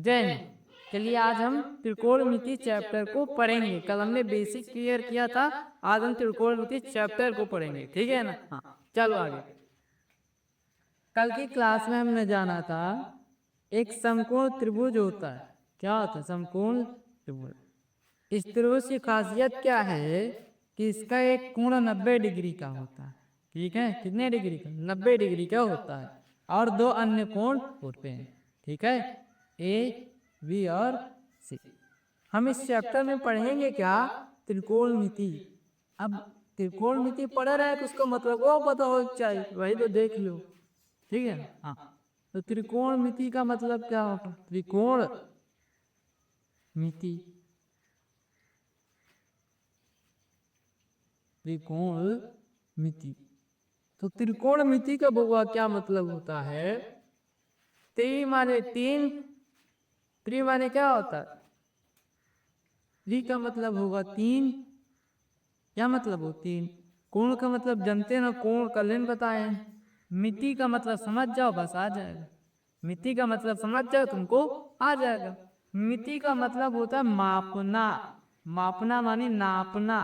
जय हिंद। चलिए आज हम त्रिकोणमिति चैप्टर को पढ़ेंगे। कल हमने बेसिक क्लियर किया था, आज हम त्रिकोणमिति चैप्टर को पढ़ेंगे। ठीक है ना? हाँ, चलो आगे। कल की क्लास में हमने जाना था एक समकोण त्रिभुज होता है। क्या होता है? समकोण त्रिभुज। इस त्रिभुज की खासियत क्या है कि इसका एक कोण 90 डिग्री का होता है। ठीक है, कितने डिग्री का? 90 डिग्री का होता है और दो अन्य कोण होते हैं। ठीक है, ए बी और सी। हम इस चैप्टर में पढ़ेंगे क्या? त्रिकोणमिति। अब त्रिकोणमिति पढ़ रहे हैं तो उसका मतलब वो पता हो चाहिए, वही तो देख लो। ठीक है, हाँ। तो त्रिकोणमिति का मतलब क्या होगा? त्रिकोण मिति, त्रिकोणमिति। तो त्रिकोणमिति का बुआ क्या मतलब होता है? त्रि माने तीन, त्रि माने क्या होता है? त्रि का मतलब होगा तीन। क्या मतलब हो? तीन। कोण का मतलब जानते ना, कोण कल बताए हैं। मिति का मतलब समझ जाओ, बस आ जाएगा। मिति का मतलब समझ जाओ, तुमको आ जाएगा। मिति का मतलब होता है मापना। मापना मानी नापना।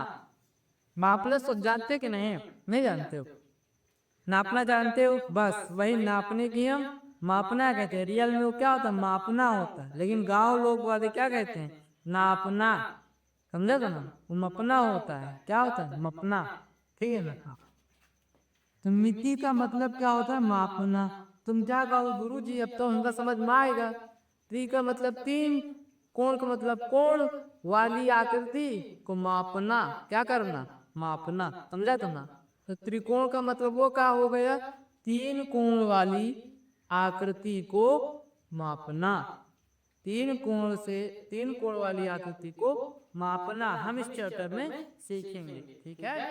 मापना सब जानते हो कि नहीं? नहीं जानते हो? नापना जानते हो? बस वही नापने की हम मापना कहते हैं। रियल में वो क्या होता है? मापना होता है, लेकिन गांव लोग वाले क्या कहते हैं? नापना। समझा था ना? वो मपना होता है। क्या होता है? मपना। ठीक है ना? हाँ। तो मिति का मतलब क्या होता है? मापना। तुम क्या कहो गुरु जी, अब तो हमका समझ में आएगा। त्रि का मतलब तीन, कोण का मतलब कोण वाली आकृति को मापना। क्या करना? मापना। समझा तुम ना? तो त्रिकोण का मतलब वो क्या हो गया? तीन कोण वाली आकृति को मापना। तीन कोण से, तीन कोण वाली आकृति को मापना हम इस चैप्टर में सीखेंगे। ठीक है,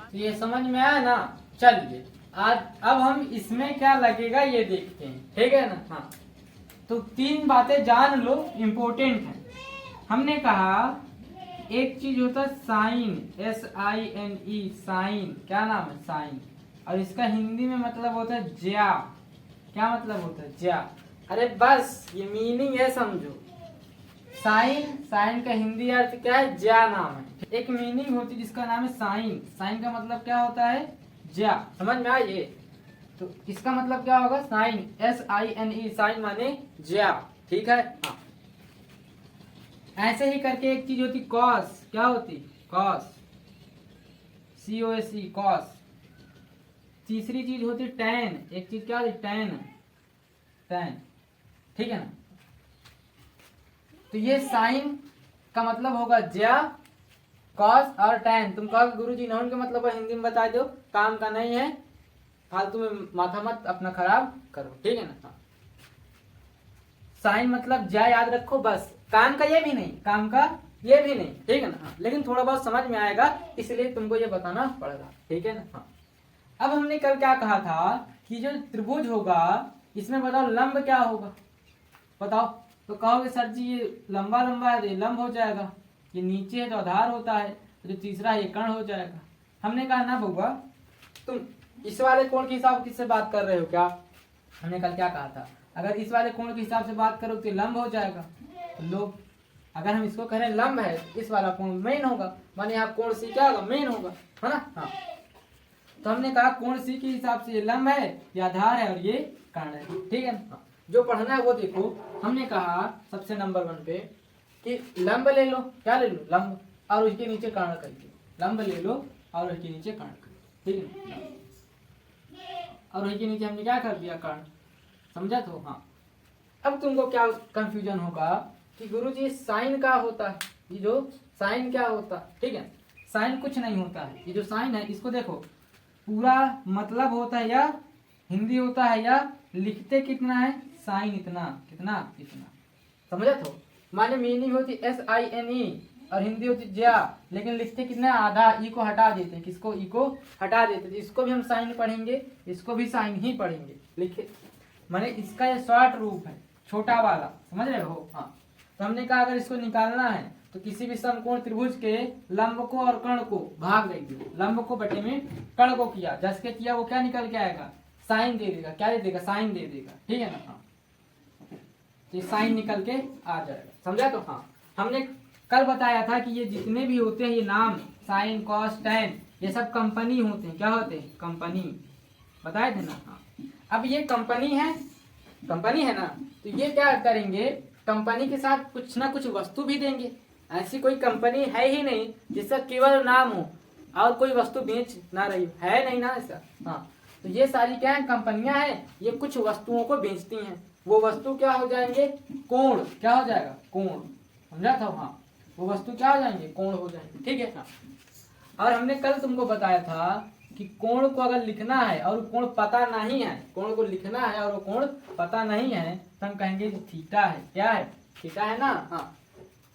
तो ये समझ में आया ना? चलिए आज अब हम इसमें क्या लगेगा ये देखते हैं। ठीक है ना? हाँ, तो तीन बातें जान लो, इम्पोर्टेंट है। हमने कहा एक चीज होता है साइन, SINE, साइन। क्या नाम है? साइन। और इसका हिंदी में मतलब होता है ज्या। क्या मतलब होता है? ज्या। अरे बस ये मीनिंग है, समझो। साइन, साइन का हिंदी अर्थ क्या है? ज्या नाम है। एक मीनिंग होती है जिसका नाम है साइन। साइन का मतलब क्या होता है? ज्या। समझ में आइए। तो इसका मतलब क्या होगा? साइन, SINE, साइन माने ज्या। ठीक है, हाँ। ऐसे ही करके एक चीज होती कॉस। क्या होती? Cos, COSE, cos. तीसरी चीज होती टैन। एक चीज क्या होती? Tan, tan. ठीक है ना? तो ये साइन का मतलब होगा ज्या, कॉस और टैन। तुम कहो गुरुजी नॉन का मतलब हिंदी में बता दो, काम का नहीं है, फालतू में माथा मत अपना खराब करो। ठीक है ना? हाँ। साइन मतलब ज्या याद रखो, बस। काम का ये भी नहीं, काम का ये भी नहीं। ठीक है ना? हाँ। लेकिन थोड़ा बहुत समझ में आएगा, इसलिए तुमको ये बताना पड़ेगा। ठीक है ना? हाँ। अब हमने कल क्या कहा था कि जो त्रिभुज होगा इसमें बताओ लंब क्या होगा? बताओ। तो कहोगे सर जी ये लंबा लंबा है तो ये लंब हो जाएगा, ये नीचे है तो आधार होता है, तो जो तीसरा है ये कर्ण हो जाएगा। हमने कहा ना बउआ, तुम इस वाले कोण के हिसाब किससे बात कर रहे हो क्या? हमने कल क्या कहा था? अगर इस वाले कोण के हिसाब से बात करो तो लंब हो जाएगा। तो लोग अगर हम इसको कह रहे हैं लंब है, इस वाला कोण मेन होगा, माने यहाँ कोण सी क्या होगा? मेन होगा, है ना? हाँ। तो हमने कहा कोण सी के हिसाब से ये लंब है, ये आधार है और ये कर्ण है। ठीक है ना? जो पढ़ना है वो देखो। हमने कहा सबसे नंबर 1 पे कि लंब ले लो। क्या ले लो? लंब, और उसके नीचे कर्ण कर दो। लंब ले लो और उसके नीचे कर्ण कर दो। ठीक है? और उसके नीचे हमने क्या कर दिया? कर्ण। समझा? तो हाँ। अब तुमको क्या कंफ्यूजन होगा कि गुरुजी साइन क्या होता है? ये जो साइन क्या होता है? ठीक है, साइन कुछ नहीं होता है। ये जो साइन है इसको देखो, पूरा मतलब होता है या हिंदी होता है या लिखते कितना है? साइन इतना, कितना? इतना। समझा? तो माने मीनिंग होती SINE और हिंदी होती ज्या, लेकिन लिखते कितना? आधा। ई को हटा देते। किसको? ई को हटा देते। इसको भी हम साइन पढ़ेंगे, इसको भी साइन ही पढ़ेंगे। लिखे माने इसका ये शॉर्ट रूप है, छोटा वाला। समझ रहे हो? हाँ। तो हमने कहा अगर इसको निकालना है तो किसी भी समकोण त्रिभुज के लंब को और कर्ण को भाग दे दो। लंब को बटे में कर्ण को किया, जस के किया वो क्या निकल के आएगा? साइन दे देगा। क्या दे देगा? साइन दे देगा। ठीक है ना? हाँ। तो साइन निकल के आ जाएगा। समझा? तो हाँ, हमने कल बताया था कि ये जितने भी होते हैं ये नाम साइन कॉस टैन ये सब कंपनी होते हैं। क्या होते हैं? कंपनी। बताए थे ना? हाँ। अब ये कंपनी है ना, तो ये क्या करेंगे, कंपनी के साथ कुछ ना कुछ वस्तु भी देंगे। ऐसी कोई कंपनी है ही नहीं जिसका केवल नाम हो और कोई वस्तु बेच ना रही हो, है नहीं ना ऐसा। हाँ, तो ये सारी क्या है? कंपनियां हैं, ये कुछ वस्तुओं को बेचती हैं। वो वस्तु क्या हो जाएंगे? कोण। क्या हो जाएगा? कोण। समझा था? हाँ, वो वस्तु क्या हो जाएंगे? कोण हो जाएंगे। ठीक है? हाँ। और हमने कल तुमको बताया था कि कोण को अगर लिखना है और कोण पता नहीं है, कोण को लिखना है और वो कोण पता नहीं है, तो हम कहेंगे कि थीटा है। क्या है? थीटा है ना? हाँ।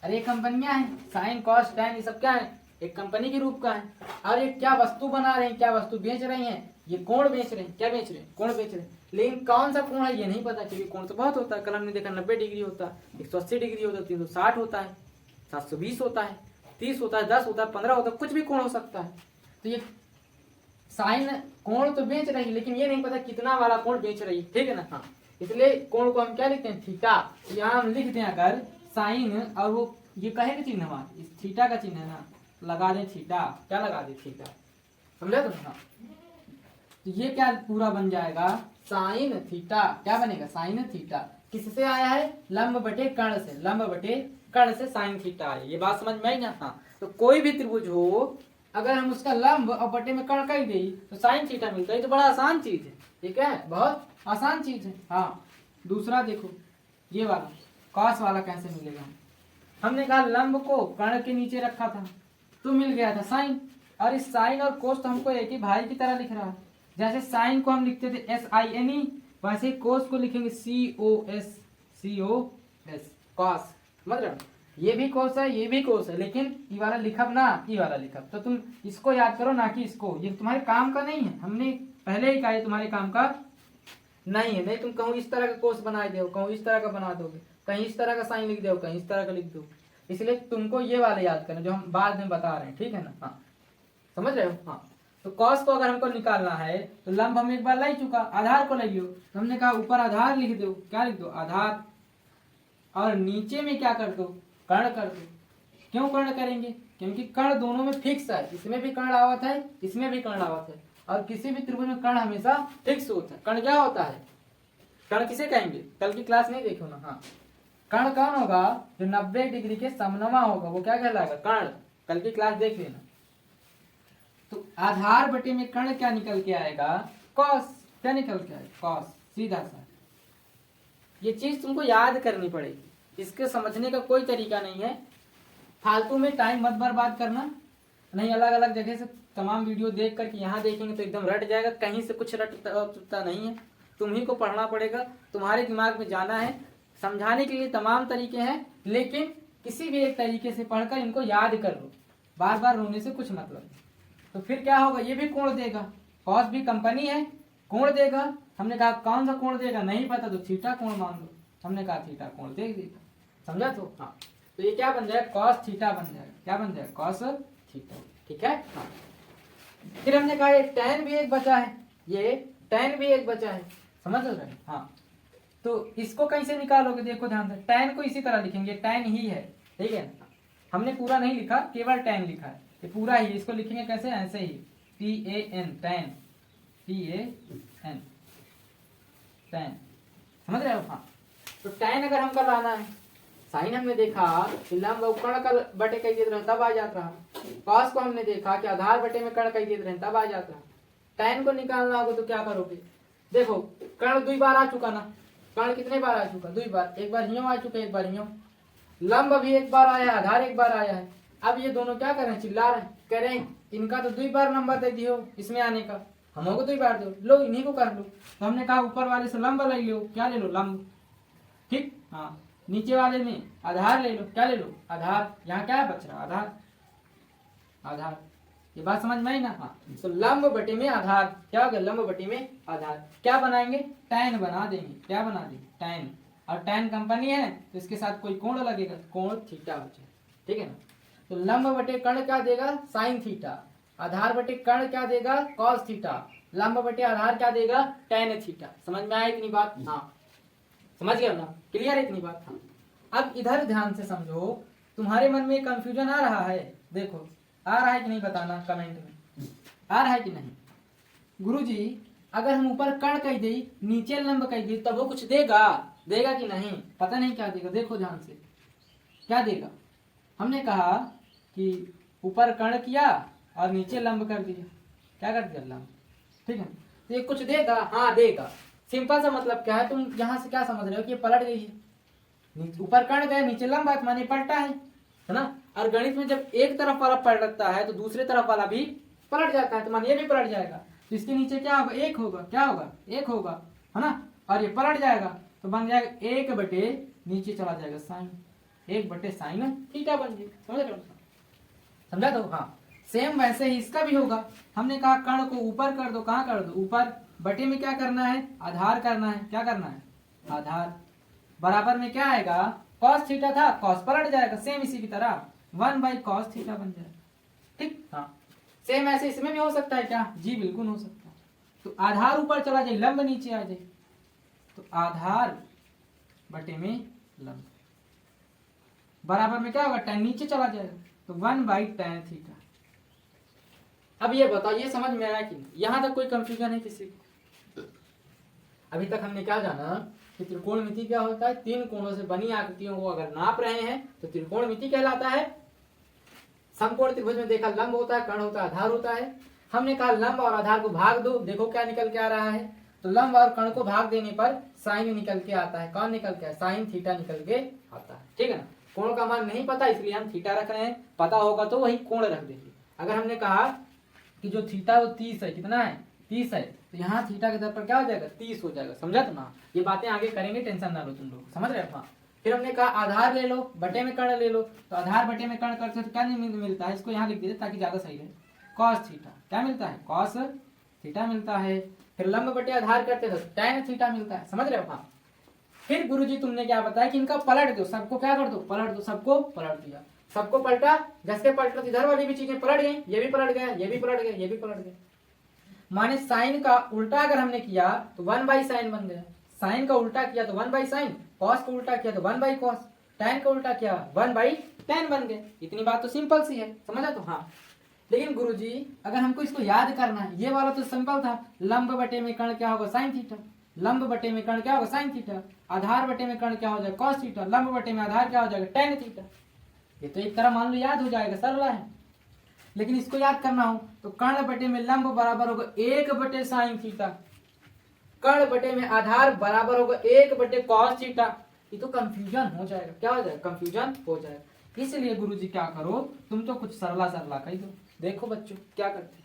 अरे कंपनियां हैं, साइन कॉस टैन ये सब क्या है? एक कंपनी के रूप का है। और ये क्या वस्तु बना रहे हैं, क्या वस्तु बेच रही हैं? ये कोण बेच रहे हैं। क्या बेच रहे हैं? कोण बेच रहे हैं। लेकिन कौन सा कोण है ये नहीं पता, क्योंकि कोण तो बहुत होता है। कल हमने देखा 90 डिग्री होता है, 180 डिग्री होता है, 360 होता है, 720 होता है, 30 होता है, 10 होता है, 15 होता है, कुछ भी कोण हो सकता है। तो ये साइन कोण तो बेच रही है, लेकिन ये नहीं पता कितना वाला कोण बेच रही है। ठीक है ना? हाँ, इसलिए कोण को हम क्या लिखते हैं? थीटा। यहाँ हम लिखते हैं अगर साइन और वो ये कहे का चिन्ह हमारा इस थीटा का चिन्ह है ना, लगा दें थीटा। क्या लगा दें? थीटा। समझा तुम? हाँ। तो ये क्या पूरा बन जाएगा? Sine theta. क्या बनेगा? Sine theta. किससे आया है? लंब बटे कर्ण से। लंब बटे कर्ण से साइन थीटा आया। ये बात समझ में आई ना? हाँ। तो कोई भी त्रिभुज हो, अगर हम उसका लंब और बटे में कर्ण कर दें तो साइन थीटा मिलता है। ये तो बड़ा आसान चीज है। ठीक है? बहुत आसान चीज है। हाँ। दूसरा देखो, ये वाला कॉस वाला कैसे मिलेगा? हमने कहा लंब को कर्ण के नीचे रखा था तो मिल गया था साइन, और इस साइन और कोस तो हमको एक ही भाई की तरह लिख रहा है। जैसे साइन को हम लिखते थे SINE, वैसे ही कोस को लिखेंगे COS। कॉस। मतलब ये भी कोस है, ये भी कोस है, लेकिन ये वाला लिखब ना, ये वाला लिखब। तो तुम इसको याद करो ना कि इसको। ये तुम्हारे काम का नहीं है, हमने पहले ही कहा ये तुम्हारे काम का नहीं है। नहीं तुम कहूँ इस तरह का कोस बना दो, कहूँ इस तरह का बना दोगे, कहीं इस तरह का साइन लिख दो, कहीं इस तरह का लिख दो। इसलिए तुमको ये वाले याद करना जो हम बाद में बता रहे हैं। ठीक है ना? हाँ, समझ रहे हो? हाँ। तो कॉस को अगर हमको निकालना है तो लंब हम एक बार ले चुका, आधार को ले लियो। तो हमने कहा ऊपर आधार लिख दो। क्या लिख दो? आधार। और नीचे में क्या कर दो? कर्ण कर दो। क्यों कर्ण करेंगे? क्योंकि कर्ण दोनों में फिक्स है। इसमें भी कर्ण आवत है, इसमें भी कर्ण आवत है, और किसी भी त्रिभुज में कर्ण हमेशा फिक्स होता है। कर्ण क्या होता है? कर्ण किसे कहेंगे? कल की क्लास नहीं देखो ना? हाँ, कर्ण कौन होगा? जो 90 डिग्री के समनमा होगा वो क्या कहलाएगा? कर्ण। कल की क्लास देख लेना। तो आधार बटे में कर्ण क्या निकल के आएगा? कॉस। क्या निकल के आएगा? कॉस। सीधा सा। ये चीज तुमको याद करनी पड़ेगी, इसके समझने का कोई तरीका नहीं है। फालतू में टाइम मत बर्बाद करना। नहीं अलग अलग जगह से तमाम वीडियो देख करके यहाँ देखेंगे तो एकदम रट जाएगा। कहीं से कुछ रटता नहीं है, तुम्ही को पढ़ना पड़ेगा, तुम्हारे दिमाग में जाना है। समझाने के लिए तमाम तरीके हैं, लेकिन किसी भी एक तरीके से पढ़कर इनको याद कर लो। बार बार रोने से कुछ मतलब नहीं। तो फिर क्या होगा? ये भी कोण देगा, कॉस भी कंपनी है, कोण देगा। हमने कहा कौन सा कोण देगा? नहीं पता तो थीटा कोण मान लो। हमने कहा थीटा कोण दे देगा। समझा? तो हाँ, तो ये क्या बन जाएगा? कॉस थीटा बन जाएगा। क्या बन जाएगा? Cos theta. ठीक है? हाँ। फिर हमने कहा ये टैन भी एक बचा है, ये टैन भी एक बचा है। समझ रहे? हाँ। तो इसको कैसे निकालोगे? देखो ध्यान से, टैन को इसी तरह लिखेंगे, टैन ही है। ठीक है? हमने पूरा नहीं लिखा, केवल टैन लिखा है, ये पूरा ही। इसको लिखेंगे कैसे? ऐसे ही, TAN, टैन, TAN, टैन। समझ रहे हो? हाँ। तो टैन अगर हमको लाना है, साइन हमने देखा कि लंब और कर्ण का बटे कई देते रहे तब आ जाता रहा। कॉस को हमने देखा कि आधार बटे में कर्ण कई देते रहे तब आ जाता रहा। टैन को निकालना होगा तो क्या करोगे? देखो कर्ण 2 बार आ चुका ना, कर्ण कितने बार आ चुका? 2 बार। एक बार हियों आ चुका, एक बार हियों। लंब अभी एक बार आया है, आधार एक बार आया है। अब ये दोनों क्या कर रहे हैं? चिल्ला रहे हैं, कह रहे हैं इनका तो 2 बार नंबर दे दियो इसमें आने का, हम लोग 2 बार दो, लो इन्हीं को कर लो। तो हमने कहा ऊपर वाले से लंब ले लो। क्या ले लो? लंब। ठीक? हाँ। नीचे वाले में आधार ले लो। क्या ले लो? आधार। यहाँ क्या बच रहा? आधार। आधार। ये बात समझ में आई ना? हाँ। तो लंब बटे में आधार क्या हो गया? लंब बटे में आधार। क्या बनाएंगे? टैन बना देंगे। क्या बना देंगे? टैन। और टैन कंपनी है तो इसके साथ कोई कोण लगेगा, कोण थीटा हो जाए। ठीक है ना? तो लंब बटे कर्ण क्या देगा? Sine theta. आधार बटे कर्ण क्या देगा? Cos theta. लंब बटे आधार क्या देगा? Tan theta. समझ में आया इतनी बात? हाँ, समझ गए हो ना, क्लियर है इतनी बात। हाँ अब इधर ध्यान से समझो, तुम्हारे मन में कंफ्यूजन आ रहा है, देखो आ रहा है कि नहीं बताना कमेंट में, आ रहा है कि नहीं। गुरुजी अगर हम ऊपर कण कह दे नीचे लंब कह दे तब वो कुछ देगा, देगा कि नहीं, पता नहीं क्या देगा, देखो ध्यान से क्या देगा। हमने कहा कि ऊपर कण किया और नीचे लंब कर दिया, क्या कर दिया लंब, ठीक है, तो ये कुछ देगा, हाँ देगा। सिंपल सा मतलब क्या है, तुम यहाँ से क्या समझ रहे हो कि ये पलट गई है, ऊपर कण गया नीचे लंब है माने पलटा है ना। और गणित में जब एक तरफ वाला पलटता है तो दूसरे तरफ वाला भी पलट जाता है, तो माने ये भी पलट जाएगा, तो इसके नीचे क्या होगा, एक होगा, क्या होगा, एक होगा, है ना, और ये पलट जाएगा तो बन जाएगा 1/, नीचे चला जाएगा साइन, 1/sin थीटा बन जाएगा, समझ रहे हो, समझा दो। हाँ सेम वैसे ही इसका भी होगा, हमने कहा कण को ऊपर कर दो, कहाँ कर दो, ऊपर, बटे में क्या करना है, आधार करना है, क्या करना है, आधार, बराबर में क्या आएगा, cos थीटा था, cos पलट जाएगा, सेम इसी की तरह 1/cos थीटा बन जाएगा, ठीक। हाँ सेम ऐसे इसमें भी हो सकता है क्या, जी बिल्कुल हो सकता है। तो आधार ऊपर चला जाए, लंब नीचे आ जाए, तो आधार बटे में लंब, बराबर में क्या होगा, tan नीचे चला जाएगा, तो 1/tan थीटा। अब ये बताओ ये समझ में आया कि नहीं, यहां तक कोई कंफ्यूजन है किसी को? अभी तक हमने क्या जाना कि त्रिकोणमिति क्या होता है, तीन कोणों से बनी आकृतियों को अगर नाप रहे हैं तो त्रिकोणमिति कहलाता है। समकोण त्रिभुज में देखा लंब होता है, कर्ण होता है, आधार होता है। हमने कहा लंब और आधार को भाग दो, देखो क्या निकल के आ रहा है, तो लंब और कर्ण को भाग देने पर साइन निकल के आता है, कौन निकल के, साइन थीटा निकल के आता है, ठीक है ना। कोण का मान नहीं पता इसलिए हम थीटा रख रहे हैं, पता होगा तो वही कोण रख देंगे। अगर हमने कहा कि जो थीटा वो 30 है, कितना है, 30 है, तो यहाँ थीटा के दर पर क्या हो जाएगा, 30 हो जाएगा, समझा तो ना। ये बातें आगे करेंगे, टेंशन ना लो तुम लोग, समझ रहे हो। हाँ फिर हमने कहा आधार ले लो, बटे में कर्ण ले लो, तो आधार बटे में कर्ण करते तो क्या नहीं मिलता है, इसको यहाँ लिख दीजिए ताकि ज्यादा सही रहे, cos थीटा, क्या मिलता है, cos थीटा मिलता है। फिर लंब बटे आधार करते तो tan थीटा मिलता है, समझ रहे हो। हाँ फिर गुरुजी तुमने क्या बताया कि इनका पलट दो, सबको क्या कर दो, पलट दो, सबको पलट दिया, सबको पलटा, जैसे पलटा तो इधर वाली भी चीजें पलट गई, ये भी पलट गया, ये भी पलट गया, ये भी पलट गया, माने साइन का उल्टा अगर हमने किया तो 1/sin बन गया, साइन का उल्टा किया तो 1/sin, कॉस का उल्टा किया तो 1/cos, tan का उल्टा किया 1/tan बन गए। इतनी बात तो सिंपल सी है, समझा तो। हाँ लेकिन गुरुजी अगर हमको इसको याद करना है, ये वाला तो सिंपल था, लंब बटे में कर्ण क्या होगा, sin थीटा, लंब बटे में कर्ण क्या होगा, sin थीटा, आधार बटे में कर्ण क्या हो जाएगा, cos थीटा, लंब बटे में आधार क्या हो जाएगा, tan थीटा। ये तो एक तरह मान लो याद हो जाएगा, सरल है। लेकिन इसको याद करना हो तो कर्ण बटे में लंब बराबर होगा 1/sin थीटा, कर्ण बटे में आधार बराबर होगा 1/cos थीटा। ये तो कंफ्यूजन हो जाएगा, क्या हो जाएगा, कंफ्यूजन हो जाएगा। इसलिए गुरुजी क्या करो, तुम तो कुछ सरला सरला कही दो। देखो बच्चों क्या करते हैं,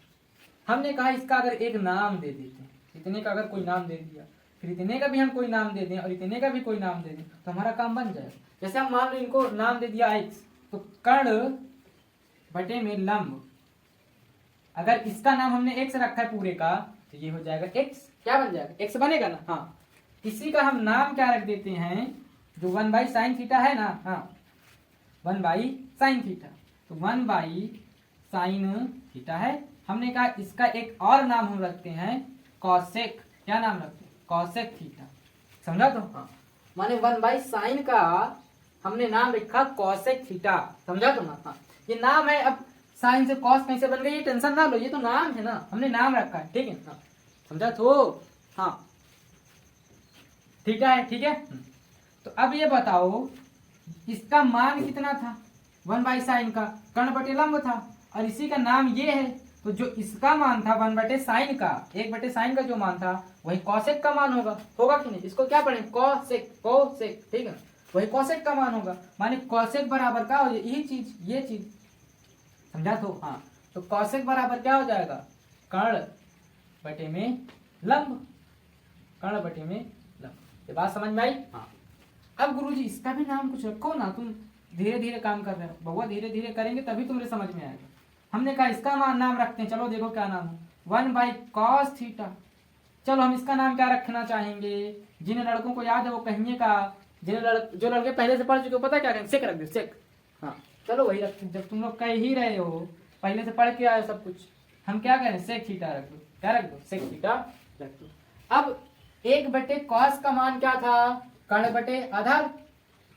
हमने कहा इसका अगर एक नाम दे देते हैं, इतने का अगर कोई नाम दे दिया, फिर इतने का भी हम कोई नाम दे दें और इतने का भी कोई नाम दे दें तो हमारा काम बन जाएगा। जैसे हम मान लो इनको नाम दे दिया x, तो कर्ण बटे में लंब, अगर इसका नाम हमने x रखा है पूरे का तो ये हो जाएगा x, क्या बन जाएगा, x बनेगा ना। हाँ इसी का हम नाम क्या रख देते हैं, जो 1/sin थीटा है ना, हाँ 1/sin थीटा, तो 1/sin थीटा है। हमने कहा इसका एक और नाम हम रखते हैं कॉसेक, क्या नाम रखते हैं, कॉसेक थीटा, समझा तो। हाँ माने 1/sin का हमने नाम रखा कॉसेक थीटा, समझा तो ना। हाँ ये नाम है, अब साइन से कॉस कैसे बन गई ये टेंशन ना लो, ये तो नाम है ना, हमने नाम रखा है, ठीक है। हाँ समझा तो। हाँ थीटा है, ठीक है। तो अब ये बताओ इसका मान कितना था, 1/sin का, कर्ण बटे लंब था, और इसी का नाम ये है, तो जो इसका मान था 1/sin का, 1/sin का जो मान था वही कॉसेक का मान होगा, होगा कि नहीं। इसको क्या पढ़ें, कॉसेक, कॉसेक, ठीक है, वही कॉसेक का मान होगा, माने कॉसेक बराबर क्या हो जाएगा, यही चीज, ये चीज, समझा तो। हाँ तो कॉसेक बराबर क्या हो जाएगा, कर्ण बटे में लंब, कर्ण बटे में लंब। ये बात समझ में आई। हाँ अब गुरुजी इसका भी नाम कुछ रखो ना, तुम धीरे धीरे काम कर रहे हो बउआ, धीरे धीरे करेंगे तभी तुम्हें समझ में आएगा। हमने कहा इसका नाम रखते हैं, चलो देखो क्या नाम है, 1/cos थीटा। चलो हम इसका नाम क्या रखना चाहेंगे, जिन लड़कों को याद है वो कहिएगा, जो लड़के पहले से पढ़ चुके हो पता क्या कहेंगे, सेक रख दो, सेक। हाँ चलो वही रखते हैं, जब तुम लोग कह ही रहे हो, पहले से पढ़ के आए सब कुछ, हम क्या करें, सेक थीटा रख दो, क्या रख दो, सेक थीटा रख दो। अब 1/cos का मान क्या था, कर्ण बटे आधार।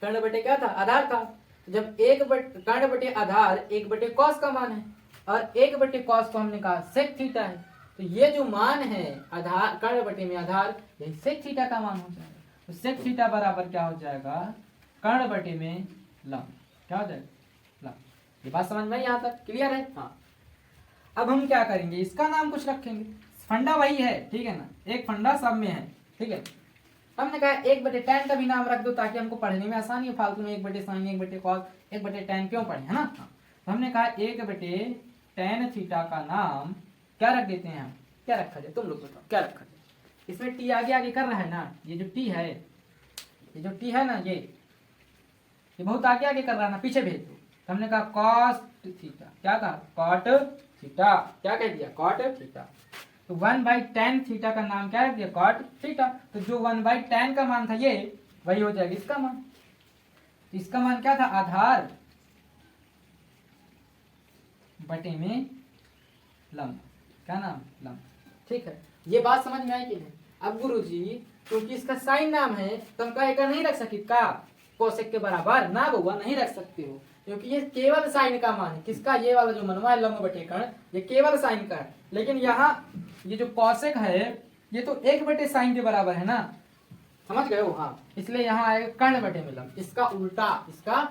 कर्ण बटे क्या था, आधार था। जब कर्ण बटे आधार 1 बटे कॉस का मान है और 1 बटे कॉस को हमने कहा सेक थीटा है, तो ये जो मान है आधार कर्ण बटे में आधार, यही सेक थीटा का मान हो जाएगा। तो सेक थीटा बराबर क्या हो जाएगा, कर्ण बटे में लंब। क्या हो जाएगा, लंब। ये बात समझ में आई, यहाँ तक क्लियर है। हाँ, अब हम क्या करेंगे, इसका नाम कुछ रखेंगे, फंडा वही है, ठीक है ना, एक फंडा सब में है, ठीक है। हमने कहा 1/tan का भी नाम रख दो ताकि हमको पढ़ने में आसानी हो, फालतू में 1/sin 1/cos 1/tan क्यों पढ़े, है ना। तो हमने कहा 1/tan थीटा का नाम क्या रख देते हैं हम, क्या रखा जाए, तुम लोग बताओ क्या रखा जाए। इसमें टी आगे आगे कर रहा है ना, ये जो टी है, ये जो टी है ना, ये बहुत आगे आगे कर रहा है ना, पीछे भेज दो। तो हमने कहा cos थीटा, क्या कहा, cot थीटा, क्या कह दिया, cot थीटा। तो 1/tan थीटा का नाम क्या रख दिया, cot थीटा। तो जो 1/tan का मान था ये वही हो जाएगा इसका मान। इसका मान क्या था, आधार बटे में लंब, क्या नाम, लंब, ठीक है। ये बात समझ में आई कि नहीं। अब गुरुजी क्योंकि इसका साइन नाम है तो हम कहेगा नहीं रख सकते का कोसेक के बराबर, ना बउआ नहीं रख सकते हो, क्योंकि ये केवल साइन का मान है। किसका, ये वाला जो मनवा है लंब बटे कर्ण, ये केवल साइन का है। लेकिन यहाँ ये जो कोसेक है ये तो 1/sin के बराबर है ना, समझ गए हो। हाँ, इसलिए यहाँ आएगा कर्ण बटे में लंब, इसका उल्टा, इसका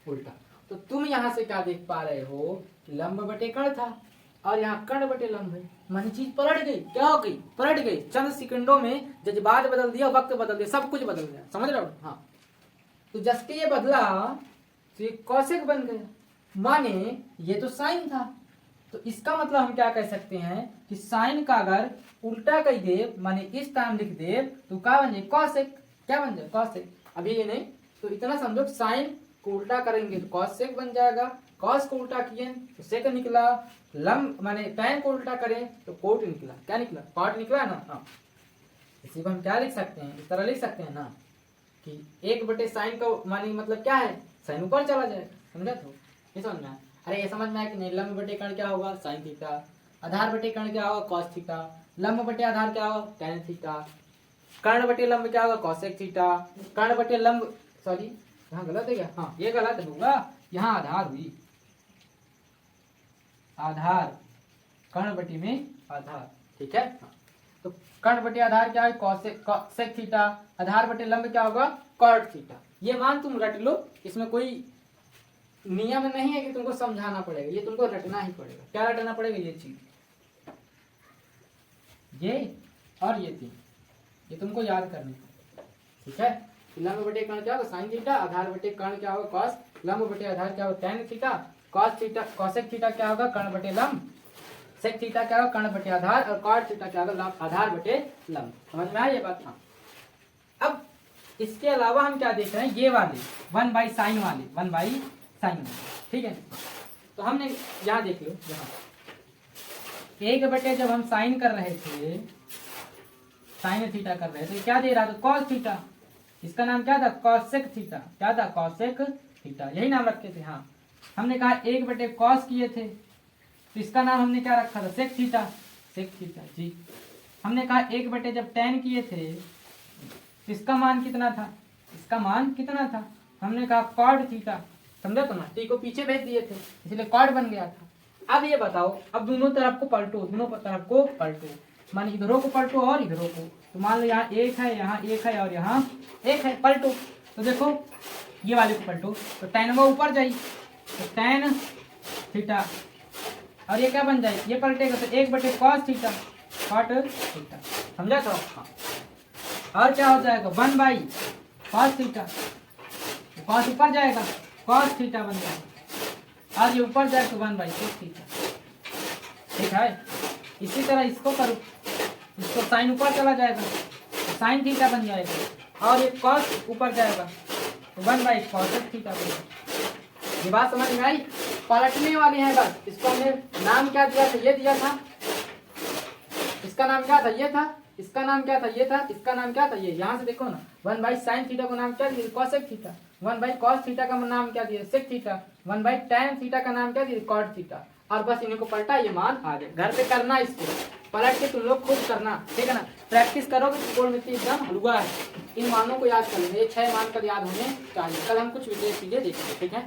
उल्टा। तो तुम यहाँ से क्या देख पा रहे हो, लंब बटे कर्ण था और यहाँ कर्ण बटे लंब है। मन चीज पलट गई, क्या हो गई, पलट गई। चंद सेकंडों में जज्बात बदल दिया, वक्त बदल दिया, सब कुछ बदल गया, समझ रहे हो। हाँ, तो जस्ट ये बदला तो ये कौशिक बन गया, माने ये तो साइन था। तो इसका मतलब हम क्या कह सकते हैं कि साइन का अगर उल्टा कर दे, माने इस टाइम लिख दे, तो क्या बन जाए, कौशिक, क्या बन जाए, कौशिक। अभी ये नहीं, तो इतना समझो, साइन को उल्टा करेंगे तो कौशिक बन जाएगा, कॉस को उल्टा किए तो सेक निकला, लंब माने tan को उल्टा करें तो कोट निकला, क्या निकला, कॉट निकला ना। हाँ, इसी को हम क्या लिख सकते हैं, इस तरह लिख सकते हैं ना कि 1/sin का माने मतलब क्या है, साइन ऊपर चला जाए, समझा। तो ये समझ में, अरे ये समझ में आया कि नहीं। लंब बटे कर्ण क्या होगा, साइन थीटा, आधार बटे कर्ण क्या होगा, कॉस थीटा, लंब बटे आधार क्या होगा, tan थीटा, कर्ण बटे लंब क्या होगा, कॉसेक थीटा, कर्ण बटे लंब, सॉरी यहाँ गलत है क्या, हाँ ये गलत होगा, यहाँ आधार हुई, आधार कर्ण बटे में आधार, ठीक है। हाँ। तो कर्ण बटे आधार क्या है, कॉसेक थीटा, आधार बटे लंब क्या होगा, कॉट थीटा। ये मान तुम रट लो, इसमें कोई नियम नहीं है कि तुमको समझाना पड़ेगा, ये तुमको रटना ही पड़ेगा। क्या रटना पड़ेगा, ये चीज, ये और ये तीन, ये तुमको याद करनी है, ठीक है। लंब बटे कर्ण क्या होगा, साइन थीटा, आधार बटे कर्ण क्या होगा, कॉस, लंब बटे आधार क्या होगा, tan theta, cos theta, cosec theta क्या होगा, कर्ण बटे लंब, सेक थीटा क्या होगा, कर्ण बटे आधार, और कॉट थीटा क्या होगा, आधार बटे लंब। समझ में आया ये बात। हाँ, अब इसके अलावा हम क्या देख रहे हैं, ये वाले 1/sin वाले, 1/sin वाले, ठीक है। तो हमने यहाँ देख लो, यहाँ 1 जब हम साइन कर रहे थे, साइन थीटा कर रहे थे, क्या दे रहा था, कॉस थीटा, इसका नाम क्या था, कॉसेक थीटा, क्या था, कॉसेक थीटा, यही नाम रखे थे। हाँ, हमने कहा 1/cos किए थे तो इसका नाम हमने क्या रखा था, सेक थीटा, सेक थीटा जी। हमने कहा 1 जब tan किए थे तो इसका मान कितना था, इसका मान कितना था, हमने कहा कॉट थीटा, समझा तो ना, टी को पीछे भेज दिए थे इसलिए कॉट बन गया था। अब ये बताओ, अब दोनों तरफ को पलटो, दोनों तरफ को पलटो, मान इधरों को पलटो और इधरों को। तो मान लो यहाँ 1 है, यहाँ 1 है और यहाँ 1 है, पलटो। तो देखो ये वाले को पलटो तो tan वो ऊपर जाए, तो tan थीटा, और ये क्या बन जाए, ये पलटेगा तो 1/cos थीटा, कॉट थीटा, समझा तो। हाँ, और क्या हो जाएगा, 1/cos थीटा, कॉस ऊपर जाएगा, cos थीटा बन जाएगा, और ये ऊपर जाएगा तो 1/sec थीटा, ठीक है। इसी तरह इसको करो, इसको साइन ऊपर चला जाएगा तो साइन थीटा बन जाएगा, और ये कॉस ऊपर जाएगा तो 1/cosec थीटा बन जाएगा। ये बात समझ में आई, पलटने वाली है बस। इसको हमने नाम क्या दिया था, ये दिया था, इसका नाम क्या था, ये था, इसका नाम क्या था, ये था, इसका नाम क्या था, ये। यहाँ से देखो ना, 1/sin थीटा का नाम क्या दिया, कॉसेक थीटा, 1/cos थीटा का नाम क्या दिया, सेक थीटा, 1/tan थीटा का नाम क्या दिया, कॉट थीटा। और बस इन्हीं को पलटा, ये मान आ गए। घर पे करना इसको, पलट के तुम लोग खुद करना, ठीक है ना। प्रैक्टिस करोगे तो त्रिकोणमिति एकदम हलवा है। इन मानों को याद कर लेना, ये 6 मान कर याद होने चाहिए। कल हम कुछ विशेष चीजें देखेंगे, ठीक है।